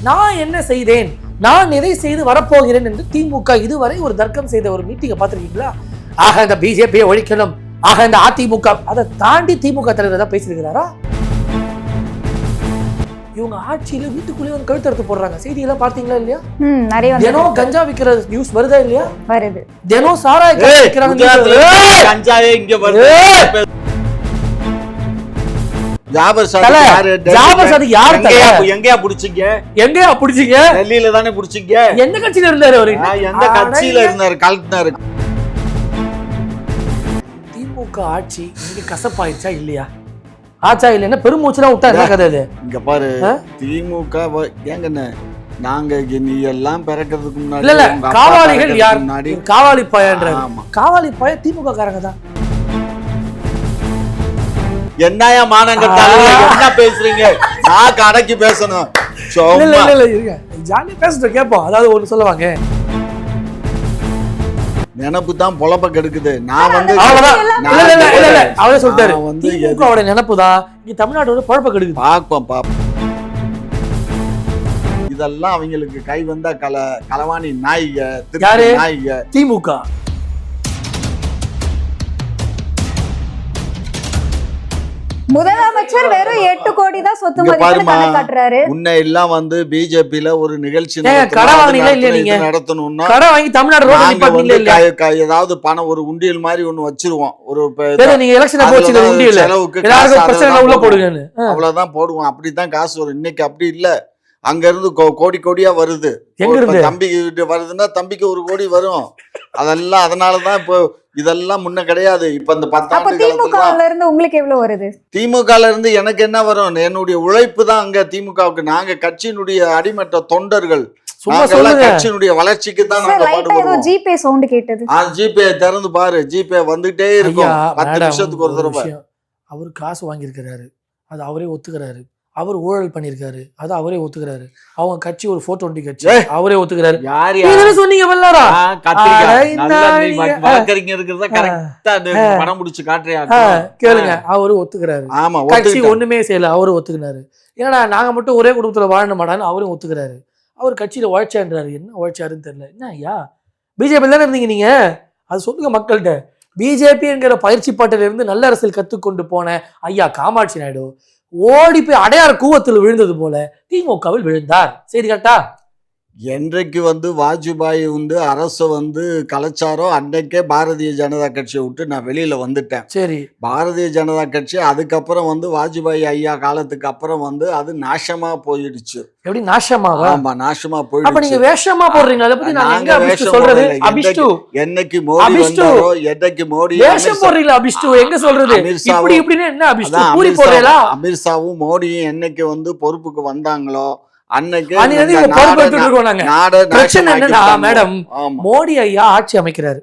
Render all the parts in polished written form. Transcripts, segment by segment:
நான் என்ன செய்தேன், நான் எதை செய்து வரப்போகிறேன் என்று திமுக இதுவரை ஒரு தர்க்கம் செய்த ஒரு மீட்டிங்கை பார்த்திருக்கீங்களா? ஆக இந்த பிஜேபியை ஒழிக்கணும், ஆக இந்த அதிமுக, அதை தாண்டி திமுக தலைவர் தான் பேசியிருக்கிறாரா? இவங்க ஆட்சியில வீட்டுக்குள்ளேயே வந்து கழுத்தறுத்து போடுறாங்க. செய்தியெல்லாம் பார்த்தீங்களா இல்லையா? நிறைய தினம் கஞ்சா விக்கிற நியூஸ் வருதா இல்லையா? வருது. தினம் சாராய விக்கிறாங்க. கஞ்சாவே இங்க வருது. ஜாபர் சாதிக் யார்? எங்கயா புடிச்சீங்க? எங்கயா புடிச்சீங்க? டெல்லியில தானே புடிச்சீங்க. எந்த கட்சியில இருந்தாரு அவரு? எந்த கட்சியில இருந்தாரு? கலெக்டர். திமுக ஆட்சி இங்க கசப்பாயிருச்சா இல்லையா? ஆச்சா இல்லைன்னா பெருமூச்சுலாம் விட்டா என்ன கதை அது? இங்க பாரு, திமுக ஏங்கண்ணே, நாங்க நீ எல்லாம் பிறக்கிறதுக்கு முன்னாடி இல்ல காவாலிகள் யார்? காவாலி பாயன்ற காவாலி பாய திமுக காரங்க தான். என்னையா மானங்கட்டால என்ன பேசுறீங்க? நான் கடைக்கு பேசணும். ஜாலியா பேசுறோம், கேட்போம். அதாவது ஒண்ணு சொல்லுவாங்க, நினப்பு தான் பொழப்ப கெடுக்குது. நான் வந்து அவரே சொல்லிட்டாரு, திமுகவோட நினப்பு தான் இங்க தமிழ்நாட்டோட பொழப்ப கெடுக்குது. பாப்போம். இதெல்லாம் அவங்களுக்கு கை வந்தா களவாணி நாய்க, நாய்க திமுக. முதலமைச்சர் வெறும் 8 கோடி தான் சொத்து மதிப்பு காட்டுறாரு. முன்ன எல்லாம் வந்து பிஜேபில ஒரு நிகழ்ச்சி நடத்தணும்னா கடை வாங்கி தமிழ்நாடு ரோட்ல நிப்பாட்டீங்க இல்ல, ஏதாவது பணம் ஒரு உண்டியல் மாதிரி ஒண்ணு வச்சிருவோம். ஒரு நீங்க எலெக்ஷன் போச்சு உண்டியல் செலவுக்கு உள்ள போடுங்க, அவ்வளவுதான் போடுவோம். அப்படித்தான் காசு வரும். இன்னைக்கு அப்படி இல்ல, அங்க இருந்து கோடி கோடியா வருது. தம்பி வருதுன்னா தம்பிக்கு 1 கோடி வரும். அதெல்லாம் அதனாலதான் இப்போ இதெல்லாம் முன்ன கிடையாது. இப்ப இந்த 10 திமுகல இருந்து உங்களுக்கு எவ்வளவு வருது? திமுகல இருந்து எனக்கு என்ன வரும்? என்னுடைய உழைப்பு தான் அங்க திமுகவுக்கு. நாங்க கட்சியினுடைய அடிமட்ட தொண்டர்கள், கட்சியினுடைய வளர்ச்சிக்கு தான் நாங்க பாடுபடுறோம். ஜிபே சவுண்ட் கேட்டது. ஜிபே திறந்து பாரு, ஜிபே வந்துட்டே இருக்கும். 10 நிமிஷத்துக்கு ஒரு தடவை. அவர் காசு வாங்கியிருக்கிறாரு, அது அவரே ஒத்துக்கிறாரு. அவர் ஊழல் பண்ணிருக்காரு, அது அவரே ஒத்துக்கிறாரு. அவங்க கட்சி ஒரு 420 கட்சி, அவரே ஒத்துக்கிறாரு. சொன்னீங்க கேளுங்க, அவரு ஒத்துக்கிறாரு. கட்சி ஒண்ணுமே செய்யல, அவரு ஒத்துக்கினாரு. ஏன்னா நாங்க மட்டும் ஒரே குடும்பத்துல வாழ மாட்டான்னு அவரும் ஒத்துக்கிறாரு. அவர் கட்சியில உழைச்சான்றாரு. என்ன உழைச்சாருன்னு தெரியல. என்ன ஐயா, பிஜேபி தானே இருந்தீங்க நீங்க? அது சொல்லுங்க மக்கள்கிட்ட. பிஜேபிங்கிற பயிற்சி பாட்டில இருந்து நல்ல அரசியல் கத்துக்கொண்டு போன ஐயா காமாட்சி நாயுடு ஓடி போய் அடையார் கூவத்தில் விழுந்தது போல திமுகவில் விழுந்தார். சரி கரெக்டா? என்றைக்கு வந்து வாஜ்பாய் வந்து அரசு வந்து கலைச்சாரோ அன்றைக்கே பாரதிய ஜனதா கட்சியை விட்டு நான் வெளியில வந்துட்டேன். சரி, பாரதிய ஜனதா கட்சி அதுக்கப்புறம் வந்து வாஜ்பாய் ஐயா காலத்துக்கு அப்புறம் வந்து அது நாசமா போயிடுச்சு. எப்படி நாசமாவா? ஆமா, நாசமா போயிடுச்சு. அப்ப நீங்க வேஷமா போடுறீங்க. அத பத்தி நான் எங்க அபிஷ்டு சொல்றது? அபிஷ்டு என்னைக்கு மோடி வந்தாரோ, என்னைக்கு மோடி வேஷம் போடுறீங்களா? அபிஷ்டு எங்க சொல்றது? இப்படி இப்படின்னு என்ன அபிஷ்டு பூரி போடுறீங்களா? அமித்ஷாவும் மோடியும் என்னைக்கு வந்து பொறுப்புக்கு வந்தாங்களோ அன்னைக்கு மேடம் மோடி ஐயா ஆட்சி அமைக்கிறாரு.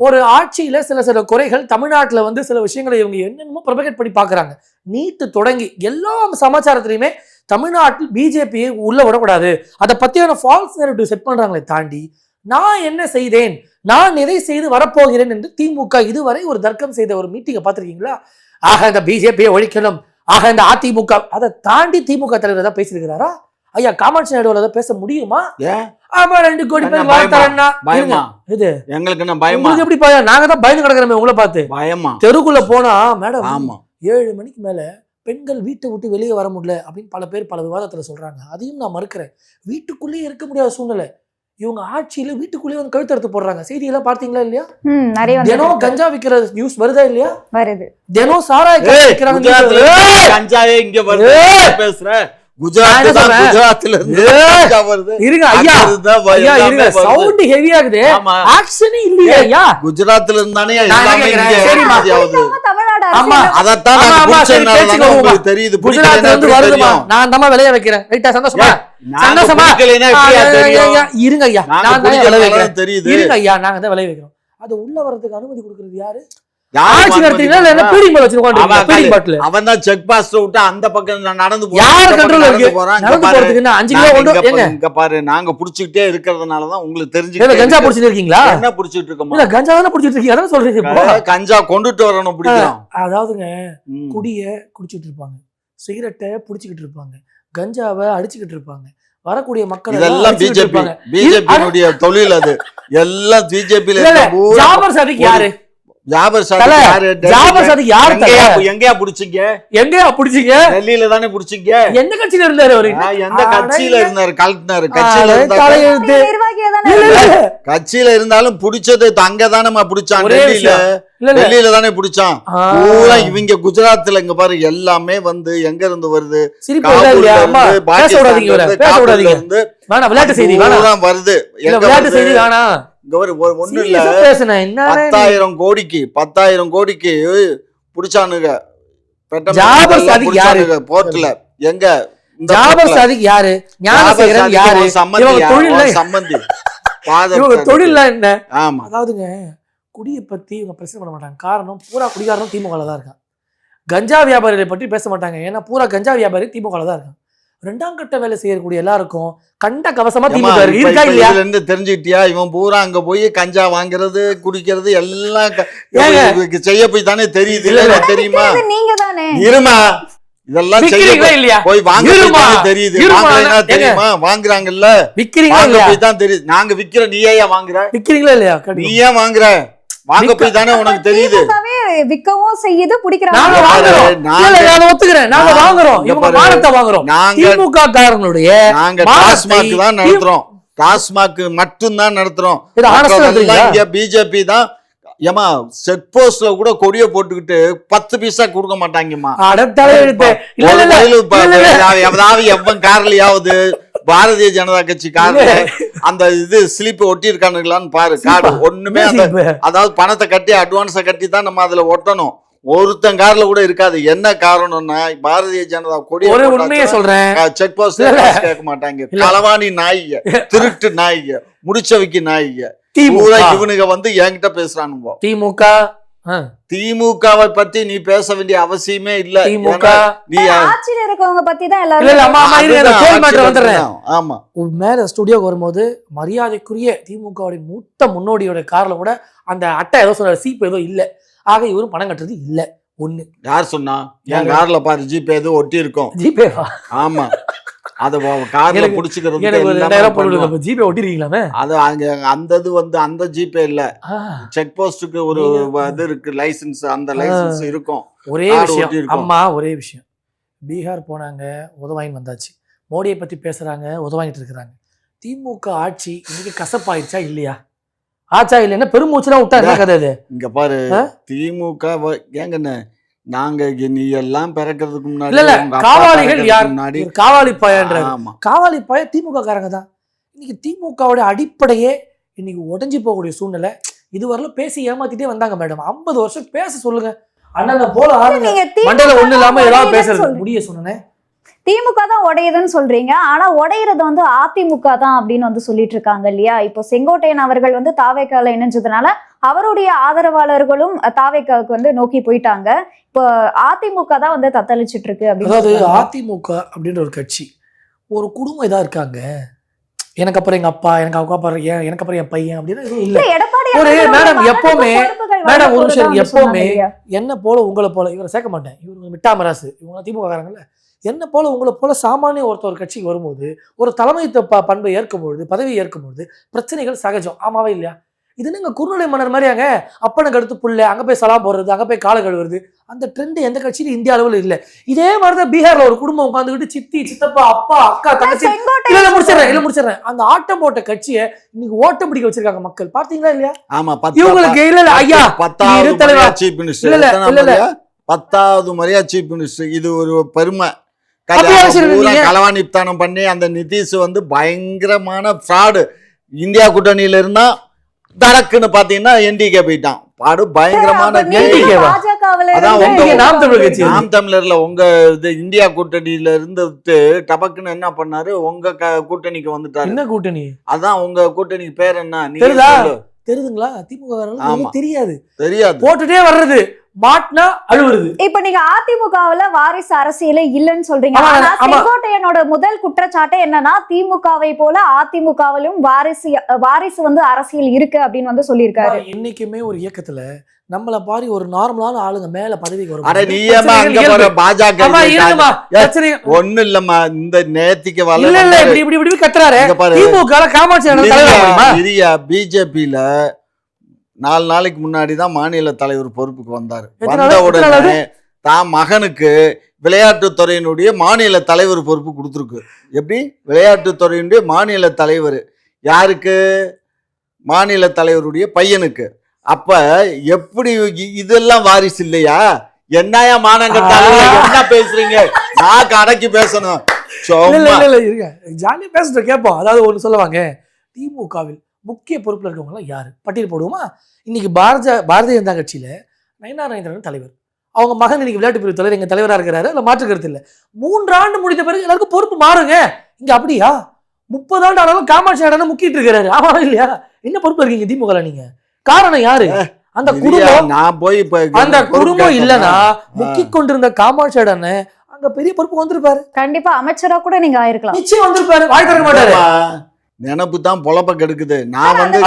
ஒரு ஆட்சியில சில குறைகள் தமிழ்நாட்டுல வந்து சில விஷயங்களை இவங்க என்னென்னமோ ப்ரொபகேட் பண்ணி பாக்குறாங்க. நீட்டு தொடங்கி எல்லா சமாச்சாரத்திலையுமே தமிழ்நாட்டில் பிஜேபியை உள்ள விடக்கூடாது, அதை பத்தியான ஃபால்ஸ் நரேட்டிவ் செட் பண்றாங்களே தாண்டி நான் என்ன செய்தேன், நான் எதை செய்து வரப்போகிறேன் என்று திமுக இதுவரை ஒரு தர்க்கம் செய்த ஒரு மீட்டிங்கை பார்த்திருக்கீங்களா? ஆக இந்த பிஜேபியை ஒழிக்கணும், ஆக இந்த அதிமுக, அதை தாண்டி திமுக தலைவர் தான் பேசியிருக்கிறாரா? ஐயா காமாட்சி நாயுடு பேச முடியுமா? 2 கோடி பேர் வாழ்த்தாரன்னா இது எங்களுக்கு என்ன பயமா? எப்படி பயம்? நாங்க தான் பயந்து கிடக்குறோமே உங்களை பார்த்து. பயமா? தெருக்குள்ள போனா மேடம் 7 மணிக்கு மேல பெண்கள் வீட்டை விட்டு வெளியே வர முடியல அப்படின்னு பல பேர் பல விவாதத்துல சொல்றாங்க. அதையும் நான் மறுக்கிறேன். வீட்டுக்குள்ளேயே இருக்க முடியாத சூழ்நிலை. இவங்க ஆட்சியில வீட்டுக்குள்ளேயே வந்து கழுத்தறுத்து போடுறாங்க. செய்தியெல்லாம் பார்த்தீங்களா இல்லையா? தினம் கஞ்சா விக்கிற நியூஸ் வருதா இல்லையா? வருது. தினம் சாராய விக்கிறாங்க. கஞ்சாவே இங்க வருது. பேசுற குஜராத்ல இருந்து இருங்க ஐயா, ஐயா இருங்க, சவுண்ட் ஹெவியா இருக்குது. ஆக்ஷன் இல்லையா ஐயா? குஜராத்ல இருந்தானே தெரியுது. குஜராத்ல இருந்து வருதுமா, நான் தான் விளைய வைக்கிறேன். ரைட்டா? சந்தோஷமா? சந்தோஷமா? இருங்க ஐயா, நான் தான் விளைய வைக்கிறேன். தெரியுது. இருங்க ஐயா, நாங்க தான் விளைய வைக்கிறோம். அது உள்ள வரதுக்கு அனுமதி கொடுக்கிறது யாரு? அவன் தான் செக் பாஸ்ட் விட்டு அந்த பக்கம் நடந்து பாரு. நாங்க புடிச்சுக்கிட்டே இருக்கிறதுனாலதான் உங்களுக்கு தெரிஞ்சு கஞ்சா புடிச்சிட்டு இருக்கீங்களா? என்ன புடிச்சிட்டு இருக்கோம்? கஞ்சா தானே புடிச்சிட்டு இருக்கீங்க. அதான் சொல்றீங்க கஞ்சா கொண்டுட்டு வரணும் பிடிக்கும். அதாவதுங்க, குடிய குடிச்சிட்டு இருப்பாங்க, சிகரெட்டை புடிச்சுக்கிட்டு இருப்பாங்க, கஞ்சாவை அடிச்சுக்கிட்டு இருப்பாங்க, வரக்கூடிய மக்கள் இதெல்லாம் பிஜேபியினுடைய தொழில். அது எல்லாம் பிஜேபியில ஜாபர் சாதிக் யாரு? ஜாபர் சாதிக் யாரு? ஜாபர் சாதிக் யாரு? எங்கயா புடிச்சீங்க? எங்கயா புடிச்சீங்க? டெல்லியில தானே புடிச்சீங்க. எந்த கட்சியில இருந்தாரு அவரு? எந்த கட்சியில இருந்தாரு? கலட்டினாரு. கட்சியில கட்சியில இருந்தாலும் புடிச்சது அங்கதானே புடிச்சான். டெல்லியில தானே புடிச்சான். பூரா இவங்க குஜராத்ல இங்க பாரு எல்லாமே வந்து எங்க இருந்து வருது? வருது. ஒண்ணு இல்ல, 10,000 கோடிக்கு புடிச்சானுங்க போர்ட்ல. எங்க ஜாபர் சாதிக் யாரு? ஞானசேகரன் யாரு? சம்பந்தி தொழில் என்ன? ஆமா, அதாவதுங்க குடியை பத்தி இவங்க பிரச்சனை பண்ண மாட்டாங்க. காரணம் பூரா குடிகாரனும் திமுகல தான் இருக்கான். கஞ்சா வியாபாரிகளை பற்றி பேச மாட்டாங்க. ஏன்னா பூரா கஞ்சா வியாபாரி திமுகல தான் இருக்கான். 2ஆம் கட்ட வேலை செய்யக்கூடிய எல்லாருக்கும் கண்ட கவசமா திமுக இருக்கா இல்லையா? தெரிஞ்சுக்கிட்டியா? இவன் பூரா அங்க போய் கஞ்சா வாங்குறது குடிக்கிறது எல்லாம் செய்ய போய் தானே தெரியுது. இல்ல தெரியுமா? நீங்க தானே இருமா, இதெல்லாம் இல்லையா? போய் வாங்க தெரியுது. தெரியுமா? வாங்குறாங்கல்ல, விக்கிறீங்க போய் தான் தெரியுது. நாங்க விக்கிற நீ ஏன் வாங்குற? விக்கிறீங்களா இல்லையா? நீ ஏன் வாங்குற? வாங்க போய் தானே உனக்கு தெரியுது. விக்கவும் செய்யுது, பிடிக்கிறாங்க. நான் ஒத்துக்கிறேன், நாங்க வாங்குறோம். இவங்க மானத்தை வாங்குறோம். திமுக காரங்களுடைய நாங்க டாஸ்மாக் தான் நடத்துறோம். டாஸ்மாக் மட்டும் தான் நடத்துறோம். இங்க பிஜேபி தான். ஏமா செக் போஸ்ட்ல கூட கொடிய போட்டுக்கிட்டு 10 பைசா கொடுக்க மாட்டாங்கம்மா. எவன் கார்லயாவது பாரதிய ஜனதா கட்சி கார்ல அந்த இது ஸ்லிப் ஒட்டி இருக்கானுங்களான்னு பாரு. கார்டு ஒண்ணுமே அந்த அதாவது பணத்தை கட்டி அட்வான்ஸை கட்டி தான் நம்ம அதுல ஒட்டணும். ஒருத்தன் கார்ல கூட இருக்காது. என்ன காரணம்னா பாரதிய ஜனதா கொடி உண்மையை சொல்றேன். செக் போஸ்ட் கேட்க மாட்டாங்க. களவாணி நாய்க, திருட்டு நாய்க, முடிச்சவைக்கு நாய்க, இவனுங்க வந்து என்கிட்ட பேசுறானுங்க. திமுகவை பத்தி நீ பேச வேண்டிய அவசியமே இல்ல. திமுக நீ ஆட்சியில இருக்கவங்க பத்தி தான் எல்லாரும். ஆமா, மேல ஸ்டுடியோக்கு வரும்போது மரியாதைக்குரிய திமுகவுடைய மூத்த முன்னோடியோட கார்ல கூட அந்த அட்டை ஏதோ சொன்ன சீப் ஏதோ இல்ல. ஆக இவரும் பணம் கட்டுறது இல்ல. ஒண்ணு யார் சொன்னா? என் கார்ல பாரு ஜிபே ஏதோ ஒட்டி இருக்கும். ஜிபேவா? ஆமா, அத கார்ல புடிச்சுக்கிறது. ஜிபே ஒட்டிருக்கீங்களாமே? அது அங்க அந்த இது வந்து அந்த ஜிபே இல்ல, செக் போஸ்டுக்கு ஒரு இது இருக்கு, லைசன்ஸ். அந்த லைசன்ஸ் இருக்கும். ஒரே விஷயம் அம்மா, ஒரே விஷயம். பீகார் போனாங்க, உதவாயின் வந்தாச்சு. மோடியை பத்தி பேசுறாங்க, உதவாங்கிட்டு இருக்கிறாங்க. திமுக ஆட்சி இன்னைக்கு கசப்பாயிடுச்சா இல்லையா? ஆச்சா இல்லைன்னா பெருமூச்சுலாம் விட்டா என்ன கதை? இங்க பாரு, திமுக ஏங்கண்ணே நாங்க நீ எல்லாம் பிறக்கிறதுக்கு முன்னாடி காவாலிகள் யார்? காவாலி பாயன்ற காவாலி பாய திமுக காரங்க தான். இன்னைக்கு திமுகவுடைய அடிப்படையே இன்னைக்கு உடஞ்சி போகக்கூடிய சூழ்நிலை. இதுவரையிலும் பேசி ஏமாத்திட்டே வந்தாங்க மேடம். 50 வருஷம் பேச சொல்லுங்க. அண்ணன் போல மண்டல ஒண்ணு இல்லாம ஏதாவது பேசுறது முடிய சொன்னேன். திமுக தான் உடையுதுன்னு சொல்றீங்க. ஆனா உடையிறது வந்து அதிமுக தான் அப்படின்னு வந்து சொல்லிட்டு இருக்காங்க இல்லையா? இப்போ செங்கோட்டையன் அவர்கள் வந்து தாவேக்கால இணைஞ்சதுனால அவருடைய ஆதரவாளர்களும் தாவேக்காவுக்கு வந்து நோக்கி போயிட்டாங்க. இப்போ அதிமுக தான் வந்து தத்தளிச்சிட்டு இருக்கு அப்படின்னு. அதாவது அதிமுக அப்படின்ற ஒரு கட்சி, ஒரு குடும்பம் இதா இருக்காங்க. எனக்கு அப்புறம் எங்க அப்பா, எனக்கு அப்புறம் எனக்கு அப்புறம் என் பையன் அப்படின்னு எதுவும் இல்ல. மேடம் எப்பவுமே மேடம் ஒரு விஷயம், எப்பவுமே என்ன போல உங்களை போல இவரை சேர்க்க மாட்டேன். இவங்க மிட்டாமராசு, இவங்க திமுக காரங்கல்ல. என்ன போல உங்களை போல சாமானிய ஒரு கட்சிக்கு வரும்போது, ஒரு தலைமைத்துவ பண்பை ஏற்கும்பொழுது, பதவி ஏற்கும்பொழுது பிரச்சனைகள் சகஜம். ஆமாவே இல்லையா? இது நீங்க குறுநிலை மன்னர் மாதிரியாங்க. அப்பனுக்கு அடுத்து புள்ள, அங்க போய் சலாம் போடுறது, அங்க போய் கால கழுவுறது. அந்த ட்ரெண்ட் எந்த கட்சியிலும் இந்திய அளவில் இல்ல. இதே மாதிரிதான் பீகார்ல ஒரு குடும்பம் உட்காந்துக்கிட்டு சித்தி, சித்தப்பா, அப்பா, அக்கா, தங்கச்சி, முடிச்சிடறேன் அந்த ஆட்டம் போட்ட கட்சியை இன்னைக்கு ஓட்டம் பிடிக்க வச்சிருக்காங்க மக்கள். பாத்தீங்களா இல்லையா? ஆமா, இவங்களுக்கு இல்ல ஐயா 10வது முறையா சீஃப் மினிஸ்டர். இது ஒரு பெருமை. களவாணித்தனம் பண்ணி அந்த நிதிஷ் வந்து பயங்கரமான ஃப்ராடு. இந்தியா கூட்டணியில இருந்தா தடக்குன்னு பாத்தீங்கன்னா என்டிகே போயிட்டான். பாடு பயங்கரமான நாம் தமிழர்ல உங்க இந்தியா கூட்டணியில இருந்து டபக்குன்னு என்ன பண்ணாரு? உங்க கூட்டணிக்கு வந்துட்டாரு. என்ன கூட்டணி? அதான் உங்க கூட்டணிக்கு பேர் என்ன தெரியுதுங்களா? திமுக தெரியாது தெரியாது போட்டுட்டே வர்றது. மாட்டினா அழுவுறது. இப்ப நீங்க அதிமுகவுல வாரிசு அரசியலே இல்லைன்னு சொல்றீங்க. ஆமா, ஆனா ஆமா. செங்கோட்டையனோட முதல் குற்றச்சாட்டே என்னன்னா திமுகவை போல அதிமுகவிலும் வாரிசு வந்து அரசியல் இருக்கு அப்படின்னு வந்து சொல்லியிருக்காரு. என்னைக்குமே ஒரு இயக்கத்துல நம்மள பாரி ஒரு நார்மலான ஆளுங்க மேல பதவிக்கு வரும். அட நீ ஏமா அங்க போற பாஜக ஒண்ணு இல்லம்மா இந்த நேத்திக்கு இப்படி கத்துறாரு. திமுக காமாட்சி பிஜேபியில 4 நாளைக்கு முன்னாடி தான் மாநில தலைவர் பொறுப்புக்கு வந்தாரு. வந்த உடனே தான் மகனுக்கு விளையாட்டுத்துறையினுடைய மாநில தலைவர் பொறுப்பு கொடுத்துருக்கு. எப்படி விளையாட்டுத்துறையினுடைய மாநில தலைவர் யாருக்கு? மாநில தலைவருடைய பையனுக்கு. அப்ப எப்படி இதெல்லாம் வாரிசு இல்லையா? என்னையா மானங்கட்டால என்ன பேசுறீங்க? நான் அடக்கி பேசணும். ஜாலியா பேசுறோம் கேட்போம். அதாவது ஒண்ணு சொல்லுவாங்க, திமுகவில் முக்கிய பொறுப்புல இருக்கவங்க எல்லாம் யாரு பட்டியல் போடுவோமா? இன்னைக்கு பாரதிய ஜனதா கட்சியில நயினார் நாகேந்திரன் தலைவர், அவங்க மகன் இன்னைக்கு விளையாட்டு பிரிவு தலைவர், எங்க தலைவரா இருக்கிறாரு, அதுல மாற்று கருத்து இல்ல. 3 ஆண்டு முடிந்த பிறகு எல்லாருக்கும் பொறுப்பு மாறுங்க. இங்க அப்படியா? 30 ஆண்டு ஆனாலும் காமாட்சி ஆடான முக்கிட்டு இருக்கிறாரு. ஆமா இல்லையா? என்ன பொறுப்பு இருக்கீங்க திமுக நீங்க? காரணம் யாரு? அந்த குடும்பம். நான் போய் அந்த குடும்பம் இல்லனா முக்கி கொண்டிருந்த காமாட்சி ஆடான அங்க பெரிய பொறுப்பு வந்திருப்பாரு. கண்டிப்பா அமைச்சரா கூட நீங்க ஆயிருக்கலாம். நிச்சயம் வந்திருப்பாரு. வாய் திறக்க மாட்டாரு. நினைப்பு தான் பொழப்ப கெடுக்குது. நான் வந்து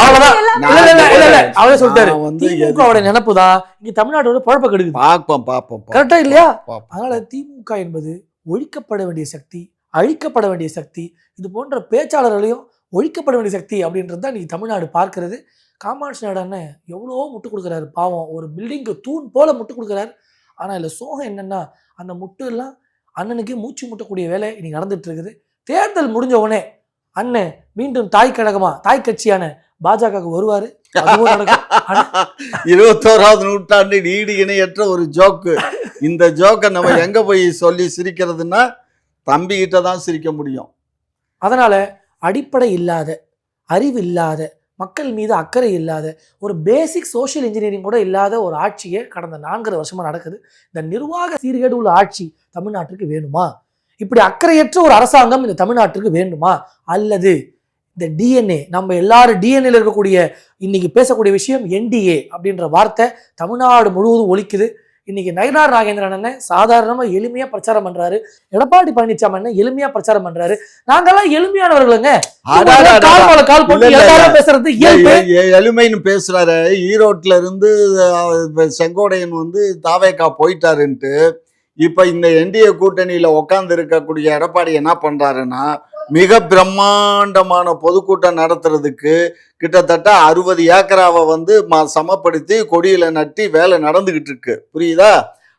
அவரே சொல்லிட்டாரு, திமுகவோட நினைப்பு தான் இங்க தமிழ்நாட்டோட பொழப்ப கெடுக்குது. பாப்போம் கரெக்டா இல்லையா? அதனால திமுக என்பது ஒழிக்கப்பட வேண்டிய சக்தி, அழிக்கப்பட வேண்டிய சக்தி. இது போன்ற பேச்சாளர்களையும் ஒழிக்கப்பட வேண்டிய சக்தி அப்படின்றது தான் நீங்க தமிழ்நாடு பார்க்கிறது. காமாட்சி நாடான எவ்வளவோ முட்டு கொடுக்குறாரு பாவம். ஒரு பில்டிங்கு தூண் போல முட்டு கொடுக்குறாரு. ஆனா இல்ல சோகம் என்னன்னா அந்த முட்டு எல்லாம் அண்ணனுக்கு மூச்சு முட்டக்கூடிய வேலை இன்னைக்கு நடந்துட்டு இருக்குது. தேர்தல் முடிஞ்ச உடனே அண்ணன் மீண்டும் தாய் கழகமா தாய் கட்சியான பாஜகவுக்கு வருவாரு. 21ஆவது நூற்றாண்டு ஈடு இணையற்ற ஒரு ஜோக்கு. இந்த ஜோக்கை நம்ம எங்க போய் சொல்லி சிரிக்கிறதுன்னா தம்பி கிட்ட தான் சிரிக்க முடியும். அதனால அடிப்படை இல்லாத, அறிவு இல்லாத, மக்கள் மீது அக்கறை இல்லாத, ஒரு பேசிக் சோஷியல் இன்ஜினியரிங் கூட இல்லாத ஒரு ஆட்சியே கடந்த 4 வருஷமா நடக்குது. இந்த நிர்வாக சீர்கேடு உள்ள ஆட்சி தமிழ்நாட்டுக்கு வேணுமா? இப்படி அக்கறையற்ற ஒரு அரசாங்கம் இந்த தமிழ்நாட்டுக்கு வேண்டுமா? அல்லது இந்த டிஎன்ஏ, நம்ம எல்லாரும் டிஎன்ஏல இருக்கக்கூடிய இன்னைக்கு பேசக்கூடிய விஷயம் என்டிஏ அப்படின்ற வார்த்தை தமிழ்நாடு முழுவதும் ஒலிக்குது. இன்னைக்கு நயினார் நாகேந்திரன் அண்ணன் சாதாரணமா எளிமையா பிரச்சாரம் பண்றாரு. எடப்பாடி பழனிசாமி அண்ணன் எளிமையா பிரச்சாரம் பண்றாரு. நாங்கெல்லாம் எளிமையானவர்களுங்க. பேசுறது எளிமைன்னு பேசுறாரு. ஈரோட்ல இருந்து செங்கோடையன் வந்து தாவேக்கா போயிட்டாருன்ட்டு இப்ப இந்த என்டிஏ கூட்டணியில உட்கார்ந்து இருக்கக்கூடிய எடப்பாடி என்ன பண்றாருன்னா, மிக பிரம்மாண்டமான பொதுக்கூட்டம் நடத்துறதுக்கு கிட்டத்தட்ட 60 ஏக்கராவை வந்து சமப்படுத்தி கொடியில நட்டி வேலை நடந்துகிட்டு இருக்கு. புரியுதா?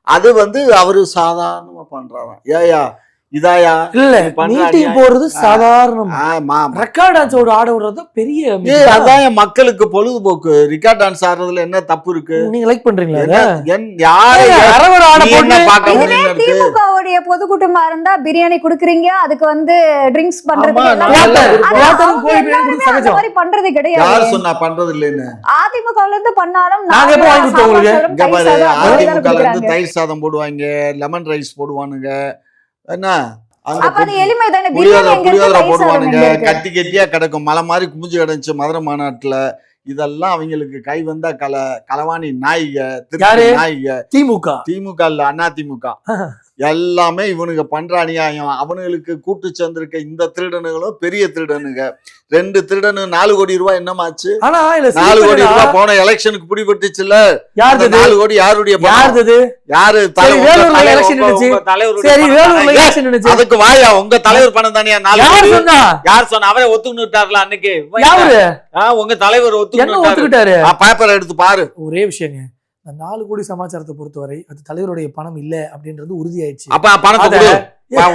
அது வந்து அவரு சாதாரணமா பண்றாராம். ஏயா இதாயா இல்ல மீட்டிங் போறது சாதாரணமா, ரெக்கார்ட் டான்ஸ் ஆட விடுறது பெரிய. அதான் மக்களுக்கு பொழுதுபோக்கு. ரெக்கார்ட் டான்ஸ் ஆடுறதுல என்ன தப்பு இருக்கு? நீங்க லைக் பண்றீங்களா? திமுகவுடைய பொதுக்கூட்டமா இருந்தா பிரியாணி குடுக்குறீங்க, அதுக்கு வந்து ட்ரிங்க்ஸ் பண்றது பண்றது கிடையாது. யார் சொன்னா பண்றது இல்லைன்னு? அதிமுகல இருந்து பண்ணாலும் அதிமுகல இருந்து தயிர் சாதம் போடுவாங்க, லெமன் ரைஸ் போடுவானுங்க. என்ன புளியோதரை போடுவானுங்க. கட்டி கட்டியா கிடக்கும், மலை மாதிரி குமிஞ்சு கிடந்துச்சு மதுரை மாநாட்டுல. இதெல்லாம் அவங்களுக்கு கை வந்தா களவாணி நாய்க, திருச்சி நாய்க. திமுக இல்ல அதிமுக எல்லாமே இவனுங்க பண்ற அநியாயம். அவனுங்களுக்கு கூட்டு சேர்ந்திருக்க இந்த திருடனுங்களும் பெரிய திருடனுங்க. 2 திருடனு 4 கோடி ரூபாய் என்னமாச்சு? 4 கோடி ரூபாய் போன எலெக்ஷனுக்கு பிடிபட்டுச்சுல்ல. 4 கோடி யாருடைய? யாரு அதுக்கு வாயா உங்க தலைவர் பணம் தானே. 4 கோடி யார் சொன்ன? அவரே ஒத்துக்கிட்டாருல அன்னைக்கு. உங்க தலைவர் ஒத்துக்கிட்டாரு. பேப்பர் எடுத்து பாரு. ஒரே விஷயங்க, 4 கோடி சமாச்சாரத்தை பொறுத்தவரை அது தலைவருடைய பணம் இல்ல அப்படின்றது உறுதியாயிடுச்சு. அப்ப பணத்தை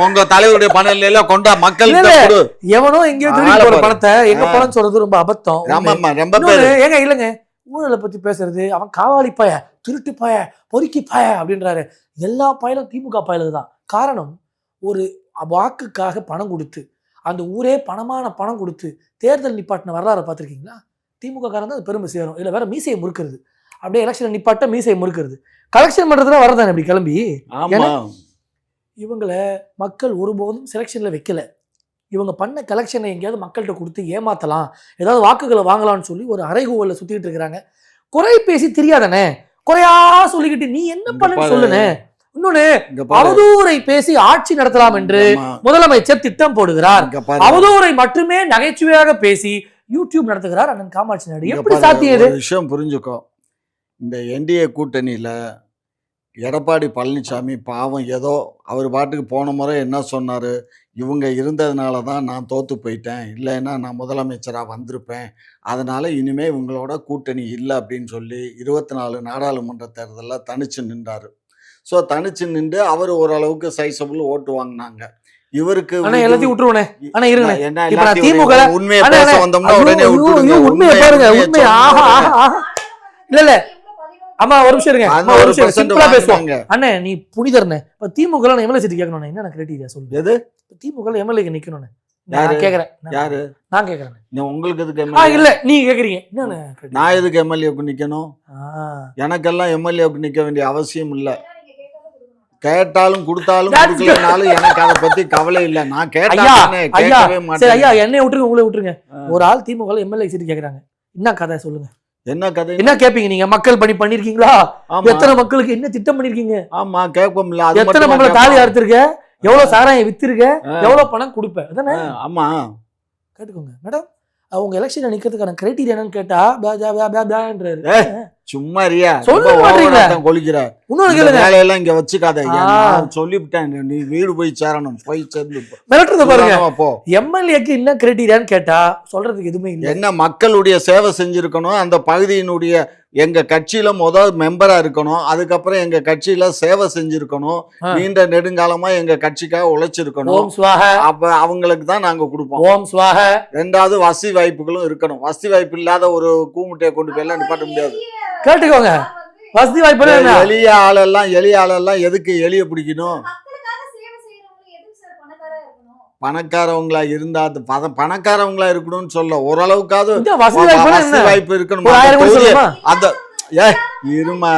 உங்க தலைவருடைய பணம் இல்ல கொண்டா மக்கள் எவனோ எங்கேயோ திருடி போற பணத்தை எங்க பணம் சொல்றது ரொம்ப அபத்தம். ஏங்க இல்லங்க, ஊழலை பத்தி பேசுறது, அவன் காவாலி பாய, திருட்டு பாய, பொறுக்கி பாய அப்படின்றாரு. எல்லா பாயலும் திமுக பாயலுக்கு தான் காரணம். ஒரு வாக்குக்காக பணம் கொடுத்து அந்த ஊரே பணம் கொடுத்து தேர்தல் நிப்பாட்டின வரலாறு பார்த்திருக்கீங்களா? திமுக காரன் தான் பெருமை சேரும். இல்ல வேற மீசையை முறுக்கிறது, அப்படியே எலெக்ஷன் நிப்பாட்ட மீசையை முறுக்கிறது, கலெக்ஷன் பண்றதுல வரதானே இப்படி கிளம்பி. இவங்களை மக்கள் ஒருபோதும் செலெக்ஷன்ல வைக்கல. இவங்க பண்ண கலெக்ஷனை எங்கேயாவது மக்கள்கிட்ட கொடுத்து ஏமாத்தலாம், ஏதாவது வாக்குகளை வாங்கலாம்னு சொல்லி ஒரு அரைகூவலில் சுத்திட்டு இருக்கிறாங்க. குறை பேசி தெரியாதானே. குறையா சொல்லிக்கிட்டு நீ என்ன பண்ணு சொல்லுனே. இன்னொன்னு, இங்க பாரு. அவதூறை பேசி ஆட்சி நடத்தலாம் என்று ஆமா. முதலமைச்சர் திட்டம் போடுகிறார். இங்க பாரு. அவதூறை மட்டுமே நகைச்சுவையாக பேசி யூடியூப் நடத்துகிறார் அண்ணன் காமாட்சி நாயுடு. இங்க எப்படி பாரு, சாத்தியம் இது? ஒரு விஷயம் புரிஞ்சுக்கோ. இந்த என்டிஏ கூட்டணியில எடப்பாடி பழனிசாமி பாவம் ஏதோ அவர் பாட்டுக்கு போன முறை என்ன சொன்னாரு, இவங்க இருந்ததுனால தான் நான் தோத்து போயிட்டேன், இல்லைன்னா நான் முதலமைச்சராக வந்திருப்பேன், அதனால இனிமே இவங்களோட கூட்டணி இல்லை அப்படின்னு சொல்லி 24 நாடாளுமன்ற தேர்தலில் தனிச்சு நின்றாரு. ஸோ தனிச்சு நின்று அவர் ஓரளவுக்கு சைஸபிள் ஓட்டு வாங்கினாங்க. இவருக்கு ஆனா எல்லாத்தையும் விட்டுருவனே. ஆனா இருங்க, என்ன இப்ப நான் எல்லாத்தையும் திமுக உண்மையை பேச வந்தோம்னா உடனே விட்டுடுங்க. உண்மையை பாருங்க, உண்மை. ஆஹா ஆஹா. இல்ல இல்ல அம்மா ஒரு நிமிஷம் இருங்க, அம்மா ஒரு நிமிஷம் சிம்பிளா பேசுவாங்க. அண்ணே நீ புனிதர்னே. இப்ப திமுக எம்எல்ஏ சீட்டு கேட்கணும், என்ன கிரைட்டீரியா சொல்லுங்க. எது திமுக எம்எல்ஏ நிக்கணும் யாரு கேக்குறேன். யாரு நான் கேக்குறேன். உங்களுக்கு எதுக்கு இல்ல எம்எல்ஏ? நீங்க கேக்குறீங்க என்ன? நான் எதுக்கு எம்எல்ஏக்கு நிக்கணும்? எனக்கெல்லாம் எம்எல்ஏக்கு நிக்க வேண்டிய அவசியம் இல்ல. கேட்டாலும் கொடுத்தாலும் கொடுக்கலனாலும் எனக்கு அதை பத்தி கவலை இல்ல. நான் கேட்டானே கேட்கவே மாட்டேன். ஐயா என்னைய விட்டுருங்க, உங்களை விட்டுருங்க. ஒரு ஆள் திமுக எம்எல்ஏ சீட்டு கேக்குறாங்க, என்ன கதை சொல்லுங்க. என்ன கதை? என்ன கேப்பீங்க நீங்க? மக்கள் பணி பண்ணிருக்கீங்களா? எத்தனை மக்களுக்கு என்ன திட்டம் பண்ணிருக்கீங்க? ஆமா கேட்போம்ல. எத்தனை மக்களை தாலி அறுத்திருக்க, எவ்வளவு சாராயம் வித்திருக்க, எவ்வளவு பணம் கொடுப்ப, அதானே? ஆமா கேட்டுக்கோங்க மேடம். அவங்க எலெக்ஷன்ல நிக்கிறதுக்கான கிரைட்டீரியா என்னன்னு கேட்டா சும்மா ரியா சொல்ல மாட்டீங்களா? கொலிக்கிற இன்னொரு கேளுங்க, வேலையெல்லாம் இங்க வச்சுக்காத. சொல்லிவிட்டேன், நீ வீடு போய் சேரணும், போய் சேர்ந்து மிரட்டுறத பாருங்க. போ. எம்எல்ஏக்கு என்ன கிரைட்டீரியான்னு கேட்டா சொல்றதுக்கு எதுவுமே இல்லை. என்ன மக்களுடைய சேவை செஞ்சிருக்கணும், அந்த பகுதியினுடைய எங்க கட்சியில மெம்பரா இருக்கணும், அதுக்கப்புறம் எங்க கட்சியில சேவை செஞ்சிருக்கணும், நீண்ட நெடுங்காலமா எங்க கட்சிக்காக உழைச்சிருக்கணும். ஓம் ஸ்வாஹ. அப்ப அவங்களுக்கு தான் நாங்க கொடுப்போம். ஓம் ஸ்வாஹ. ரெண்டாவது வசதி வாய்ப்புகளும் இருக்கணும். வசதி வாய்ப்பு இல்லாத ஒரு கூமுட்டையை கொண்டு போய் எல்லாம் நிப்பாட்ட முடியாது. கேட்டுக்கோங்க, வசதி வாய்ப்பு எளிய ஆளெல்லாம் எதுக்கு எலிய பிடிக்கணும்? பணக்காரவங்களா இருந்தா பணக்காரவங்களா இருக்கணும்னு சொல்ல, ஓரளவுக்காவது வசதி வாய்ப்பு இருக்கணும். அந்த இருமா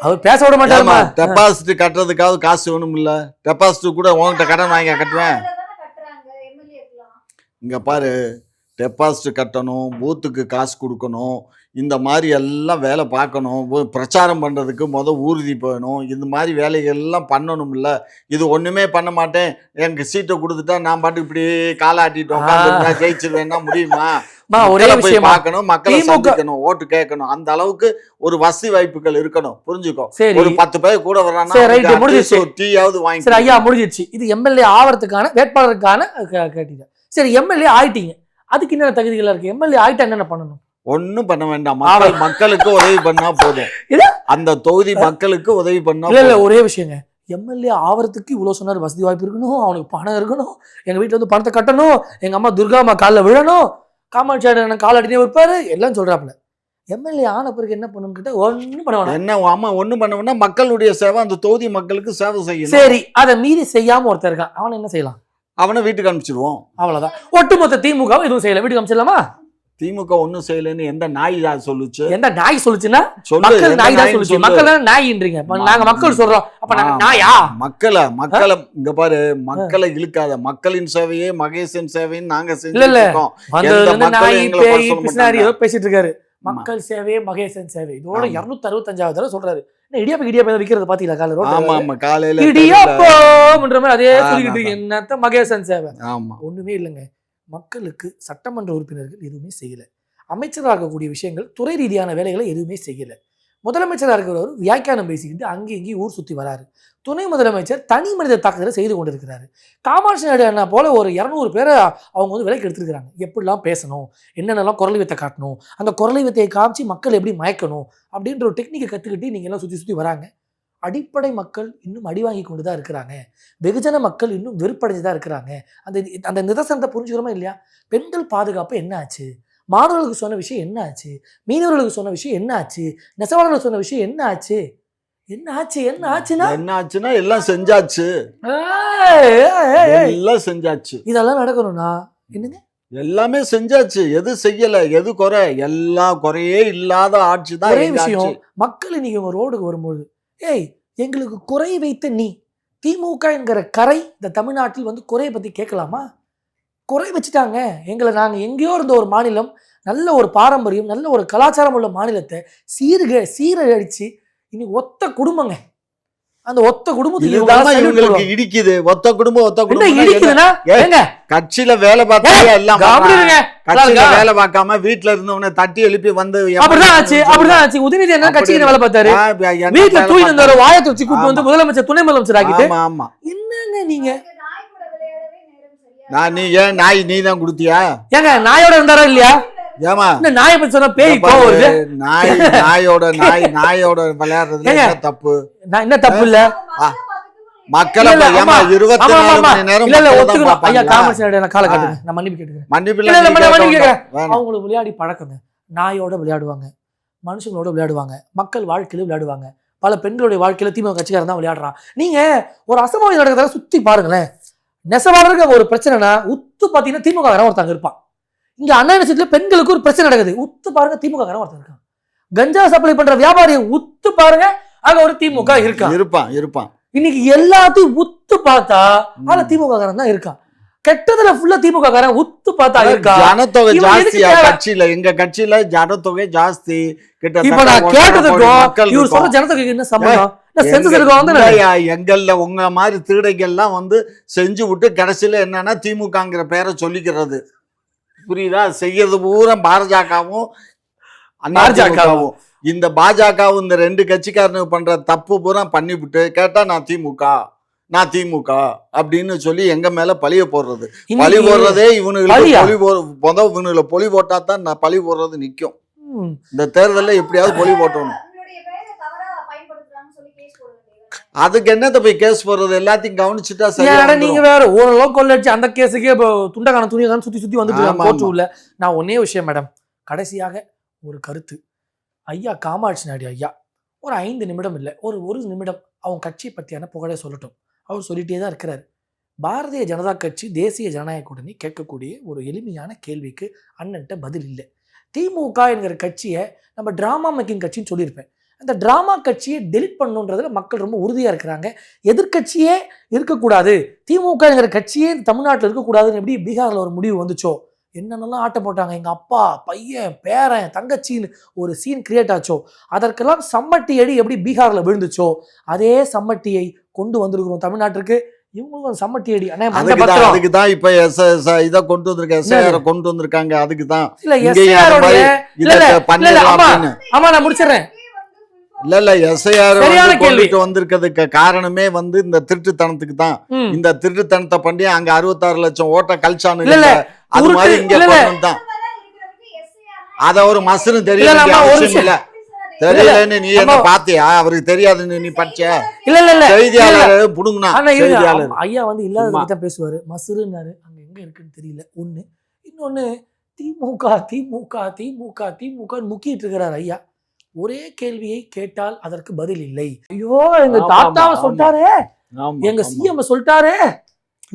அவர் பேச விட மாட்டாருமா. டெபாசிட் கட்டுறதுக்காவது காசு வேணும் இல்ல? டெபாசிட் கூட உங்ககிட்ட கடன் வாங்கி கட்டுவேன். இங்க பாரு, டெபாசிட் கட்டணும், பூத்துக்கு காசு கொடுக்கணும், இந்த மாதிரி எல்லாம் வேலை பார்க்கணும், பிரச்சாரம் பண்ணுறதுக்கு ஊர்தி போகணும், இந்த மாதிரி வேலைகள் எல்லாம் பண்ணணும் இல்லை? இது ஒன்றுமே பண்ண மாட்டேன், எனக்கு சீட்டை கொடுத்துட்டா நான் பாட்டு இப்படி காலாட்டிட்டு ஜெயிச்சிருவேன்னா முடியுமா? ஒரே விஷயம் பார்க்கணும், மக்களை சந்திக்கணும், ஓட்டு கேட்கணும். அந்த அளவுக்கு ஒரு வசதி வாய்ப்புகள் இருக்கணும். புரிஞ்சுக்கோ. ஒரு 10 பேர் கூட வர்றாங்க, டீயாவது வாங்கி. சரி ஐயா, முடிஞ்சிருச்சு. இது எம்எல்ஏ ஆவறதுக்கான வேட்பாளருக்கான கேட்டீங்க. சரி எம்எல்ஏ ஆயிட்டீங்க, அதுக்கு என்னென்ன தகுதிகள் இருக்கு? எம்எல்ஏ ஆயிட்டா என்னென்ன பண்ணணும்? ஒன்னும் பண்ண வேண்டாம், மக்களுக்கு உதவி பண்ணா போதும். அந்த தொகுதி மக்களுக்கு உதவி பண்ணா இல்ல ஒரே விஷயங்க, எம்எல்ஏ ஆவறதுக்கு இவ்வளவு சொன்னாரு. வசதி வாய்ப்பு இருக்கணும், அவனுக்கு பணம் இருக்கணும், எங்க வீட்டுல வந்து பணத்தை கட்டணும், எங்க அம்மா துர்கா அம்மா காலில் விழணும், காமாட்சி கால் அடினே வைப்பாரு, எல்லாம் சொல்றாப்புல. எம்எல்ஏ ஆன பிறகு என்ன பண்ணணும் கிட்ட ஒன்னும் பண்ண வேணாம். என்ன ஆமா ஒன்னும் பண்ண வேணாம். மக்களுடைய சேவை, அந்த தொகுதி மக்களுக்கு சேவை செய்யணும். சரி, அதை மீறி செய்யாம ஒருத்தர் இருக்கான், அவனை என்ன செய்யலாம்? அவனை வீட்டுக்கு அனுப்பிச்சிடுவோம், அவ்வளவுதான். ஒட்டுமொத்த திமுக எதுவும் செய்யல, வீட்டுக்கு அனுப்பிச்சிடலாமா? திமுக ஒன்னும் செய்யலன்னு எந்த நாய் தான் சொல்லுச்சு? எந்த நாய் சொல்லுச்சுன்னா மக்கள் நாய் தான் சொல்லுச்சு. மக்கள் நாயின்றீங்க, நாங்க மக்கள் சொல்றோம், அப்ப நாயா? மக்களை இங்க பாரு, மக்களை இழுக்காத. மக்களின் சேவையே மகேசன் சேவைன்னு நாங்க செஞ்சிருக்கோம். பேசிட்டு இருக்காரு. மக்கள் சேவையே மகேசன் சேவை, இதோட 265வது தடவை சொல்றாரு. இடியாப்பம் விக்கிறது பாத்தீங்களா காலையில? ஆமா ஆமா, காலையில இடியாப்பம்ன்ற மாதிரி அதே சொல்லிக்கிட்டு இருக்கு. என்னத்த மகேசன் சேவை? ஆமா, ஒண்ணுமே இல்லைங்க. மக்களுக்கு சட்டமன்ற உறுப்பினர்கள் எதுவுமே செய்யல, அமைச்சராக இருக்கக்கூடிய விஷயங்கள், துறை ரீதியான வேலைகளை எதுவுமே செய்யல. முதலமைச்சராக இருக்கிறவர் வியாக்கியானம் பேசிக்கிட்டு அங்கே இங்கேயும் ஊர் சுற்றி வராரு. துணை முதலமைச்சர் தனி மனித தாக்குதலை செய்து கொண்டிருக்கிறாரு. காமாட்சி நாயுடு அண்ணா போல ஒரு 200 பேரை அவங்க வந்து விலைக்கு எடுத்துருக்கிறாங்க. எப்படிலாம் பேசணும், என்னென்னலாம் குரலை வித்தை காட்டணும், அந்த குரலை வித்தையை காமிச்சு மக்கள் எப்படி மயக்கணும் அப்படின்ற ஒரு டெக்னிக்கை கற்றுக்கிட்டு நீங்கள் எல்லாம் சுற்றி வராங்க. அடிப்படை மக்கள் இன்னும் அடி வாங்கி கொண்டு தான் இருக்கிறாங்க. வெகுஜன மக்கள் இன்னும் வெறுப்படைஞ்சு தான் இருக்கிறாங்க. அந்த நிதர்சனத்தை புரிஞ்சுக்கிறோமா இல்லையா? பெண்கள் பாதுகாப்பு என்ன ஆச்சு? மாணவர்களுக்கு சொன்ன விஷயம் என்ன ஆச்சு? மீனவர்களுக்கு சொன்ன விஷயம் என்ன ஆச்சு? நெசவாளர்களுக்கு சொன்ன விஷயம் என்ன ஆச்சு? என்ன ஆச்சுன்னா எல்லாம் செஞ்சாச்சு, எல்லாம் செஞ்சாச்சு. இதெல்லாம் நடக்கணும்னா என்னங்க? எல்லாமே செஞ்சாச்சு. எது செய்யல, எது குறை? எல்லாம் குறையே இல்லாத ஆட்சி தான். ஒரே விஷயம், மக்கள் இன்னைக்கு உங்க ரோடுக்கு வரும்போது எங்களுக்கு குறை வைத்த நீ திமுக என்கிற கரை இந்த தமிழ்நாட்டில் வந்து குறையை பத்தி கேட்கலாமா? குறை வச்சுட்டாங்க எங்களை. நாங்கள் எங்கேயோ இருந்த ஒரு மாநிலம், நல்ல ஒரு பாரம்பரியம், நல்ல ஒரு கலாச்சாரம் உள்ள மாநிலத்தை சீரழிச்சு இன்னைக்கு ஒத்த குடும்பங்க, அந்த ஒத்த குடும்பத்துக்கு இவங்களுக்கு இடிக்குது. ஒத்த குடும்பம் இடிக்குதுன்னா கட்சியில வேலை பார்த்தாங்க எல்லாம் கட்சியில வேலை பார்க்காம வீட்டுல இருந்தவன தட்டி எழுப்பி வந்து அப்படிதான் ஆச்சு. உதயநிதி என்ன கட்சியில வேலை பார்த்தாரு, வீட்டுல தூக்கி இருந்த வாயை தூக்கி கூட்டு வந்து முதலமைச்சர் துணை முதலமைச்சர் ஆகிட்டு. ஆமா என்னங்க நீங்க, நீ ஏன் நாய் நீ தான் குடுத்தியா? ஏங்க நாயோட இருந்தாரா இல்லையா? ஏமா நாயை பத்தி சொன்னா பேய் கோவம் வருது. நாயோட விளையாடுறது தப்பு? என்ன தப்பு இல்ல, மக்களை 24 மணி நேரம் அவங்களுக்கு விளையாடி பழக்கங்க. நாயோட விளையாடுவாங்க, மனுஷங்களோட விளையாடுவாங்க, மக்கள் வாழ்க்கையில விளையாடுவாங்க. பல பெண்களுடைய வாழ்க்கையில திமுக கட்சிக்காரன் தான் விளையாடுறான். நீங்க ஒரு அசம்பாவிதம் நடக்கிறத சுத்தி பாருங்களேன். நெசவாளருக்கு ஒரு பிரச்சனைனா உத்து பாத்தீங்கன்னா திமுக காரன் ஒருத்தங்க இருப்பான். இங்க அண்ணா யூனிவர்சிட்டியில பெண்களுக்கு ஒரு பிரச்சனை நடக்குது, உத்து பாருங்க திமுக காரன் ஒருத்தன் இருக்கான். கஞ்சா சப்ளை பண்ற வியாபாரியை உத்து பாருங்க, அங்க ஒரு திமுக இருப்பான். இன்னைக்கு எல்லாத்தையும் உத்து பார்த்தா அதுல திமுக காரன் தான் இருக்கான். கெட்டதுல ஃபுல்லா திமுக காரன் உத்து பார்த்தா இருக்கா? ஜனத்தொகை ஜாஸ்தியா கட்சியில? எங்க கட்சியில ஜனத்தொகை ஜாஸ்தி. இப்ப நான் கேட்டதுக்கும் இவர் சொல்ற ஜனத்தொகைக்கு என்ன சம்பந்தம்? எங்கள்ல உங்க மாதிரி திருடைகள்லாம் வந்து செஞ்சு விட்டு கடைசியில என்னன்னா திமுகங்கிற பேரை சொல்லிக்கிறது. புரியுதா? செய்யறது பூரா பாஜகவும் அதிமுகவும். இந்த பாஜகவும் இந்த ரெண்டு கட்சிக்காரனு பண்ற தப்பு பூரா பண்ணிவிட்டு கேட்டா நான் திமுக அப்படின்னு சொல்லி எங்க மேல பழிய போடுறது. பழி போடுறதே இவனுங்களை பொலி போட்டா தான் நான் பழி போடுறது நிக்கும். இந்த தேர்தலில் எப்படியாவது பொலி போட்டணும். அதுக்கு என்னத்த போய் கேஸ் போடுறது? எல்லாத்தையும் கவனிச்சுட்டா சரி. நீங்க வேற ஓரளவு கொள்ளடிச்சு அந்த கேஸுக்கே துண்டக்கான துணியை சுத்தி வந்துட்டு. நான் ஒன்னே விஷயம் மேடம், கடைசியாக ஒரு கருத்து. ஐயா காமாட்சி நாயுடு ஐயா ஒரு 5 நிமிடம் இல்லை, ஒரு நிமிடம் அவங்க கட்சியை பற்றியான புகழை சொல்லட்டும். அவர் சொல்லிட்டே தான் இருக்கிறார். பாரதிய ஜனதா கட்சி தேசிய ஜனநாயக கூட்டணி கேட்கக்கூடிய ஒரு எளிமையான கேள்விக்கு அண்ணன்ட்ட பதில் இல்லை. திமுக என்கிற கட்சியை நம்ம டிராமா மேக்கிங் கட்சின்னு சொல்லியிருப்பேன். அந்த டிராமா கட்சியை டெலிட் பண்ணணுன்றதுல மக்கள் ரொம்ப உறுதியாக இருக்கிறாங்க. எதிர்கட்சியே இருக்கக்கூடாது, திமுக என்கிற கட்சியே தமிழ்நாட்டில் இருக்கக்கூடாதுன்னு எப்படி பீகாரில் ஒரு முடிவு வந்துச்சோ, என்னென்னலாம் ஆட்டம் போட்டாங்க, எங்கள் அப்பா பையன் பேரன் தங்கச்சின்னு ஒரு சீன் கிரியேட் ஆச்சோ, அதற்கெல்லாம் சம்மட்டி அடி எப்படி பீகாரில் விழுந்துச்சோ அதே சம்மட்டியை கொண்டு வந்திருக்கிறோம் தமிழ்நாட்டிற்கு. இவங்களும் சம்மட்டி அடி. அதுக்கு தான் இப்ப இதை கொண்டு வந்திருக்காங்க, எஸ்ஐஆர் கொண்டு வந்திருக்காங்க. அதுக்கு தான் நான் முடிச்சிடறேன். இல்ல எஸ்ஐஆர் கொண்டுட்டு வந்திருக்கிறதுக்கு காரணமே வந்து இந்த திருட்டுத்தனத்துக்கு தான். இந்த திருட்டுத்தனத்தை பண்ணி அங்க 66 லட்சம் ஓட்ட கழிச்சானு அது மாதிரி இங்க தான். அத ஒரு மசுன்னு தெரியல தெரியலன்னு நீ என்ன பாத்தியா? அவருக்கு தெரியாதுன்னு நீ படிச்ச? இல்ல செய்தியாளர் புடுங்கனா செய்தியாளர் ஐயா வந்து இல்லாத பேசுவாரு. மசுருன்னாரு, அங்க எங்க இருக்குன்னு தெரியல. ஒண்ணு இன்னொன்னு திமுக திமுக திமுக திமுக முக்கிட்டு இருக்கிறார் ஐயா. ஒரே கேள்வியை கேட்டால் அதற்கு பதில் இல்லை. ஐயோ எங்க தாத்தாவை சொல்லிட்டாரே, எங்க சிஎம் சொல்லிட்டாரே.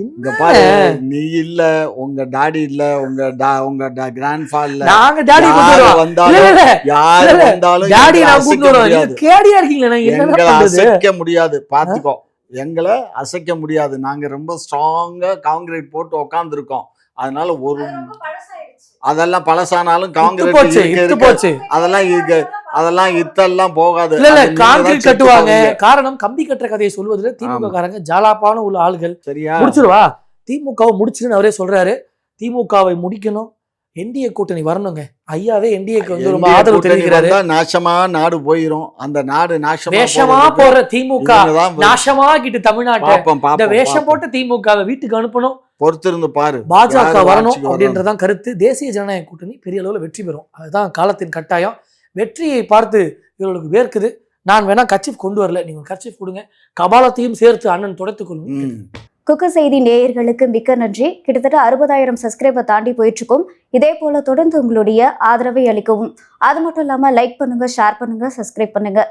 இங்க பாரு, நீ இல்ல, உங்க டாடி இல்ல, உங்க கிராண்ட்ஃபா இல்ல, நாங்க டாடி வந்தாலும் யாரு வந்தாலும் டாடி நான் கூட்டிட்டு வரோம். கேடியா இருக்கீங்களா? எங்களை அசைக்க முடியாது, பாத்துக்கோ. எங்களை அசைக்க முடியாது. நாங்க ரொம்ப ஸ்ட்ராங்கா காங்கிரீட் போட்டு உட்கார்ந்து இருக்கோம். அதனால ஒரு அதெல்லாம் பழசானாலும் காங்கிரீட் அதெல்லாம் இத்தெல்லாம் போகாது. காங்கிரீட் கட்டுவாங்க. காரணம் கம்பி கட்டுற கதையை சொல்வதில் திமுக காரங்க ஜாலாப்பான உள்ள ஆள்கள். சரியா? முடிச்சிருவா திமுகவை முடிச்சுன்னு அவரே சொல்றாரு. திமுகவை முடிக்கணும், என்டிஏ கூட்டணி வரணுங்க. ஐயாவே என்டிஏக்கு வந்து ரொம்ப ஆதரவு தெரிவிக்கிறாரு. நாசமா நாடு போயிரும். அந்த நாடு வேஷமா போற திமுக நாசமாக்கிட்டு தமிழ்நாட்டை வேஷம் போட்டு திமுகவை வீட்டுக்கு அனுப்பணும். பொறுத்திருந்து பாரு, பாஜக வரணும் அப்படின்றதான் கருத்து. தேசிய ஜனநாயக கூட்டணி பெரிய அளவுல வெற்றி பெறும், அதுதான் காலத்தின் கட்டாயம். வெற்றியை பார்த்து இவர்களுக்கு வேர்க்குது. நான் வேணா கட்சிப் கொண்டு வரல, நீங்க கட்சிப் கொடுங்க, கபாலத்தையும் சேர்த்து அண்ணன் துடைத்துக் கொள்ளும். குக்கு செய்தி நேயர்களுக்கு மிக்க நன்றி. கிட்டத்தட்ட 60,000 சப்ஸ்கிரைபர் தாண்டி போயிட்டு இருக்கோம். இதே போல தொடர்ந்து உங்களுடைய ஆதரவை அளிக்கவும். அது மட்டும் இல்லாம லைக் பண்ணுங்க, ஷேர் பண்ணுங்க, சப்ஸ்கிரைப் பண்ணுங்க.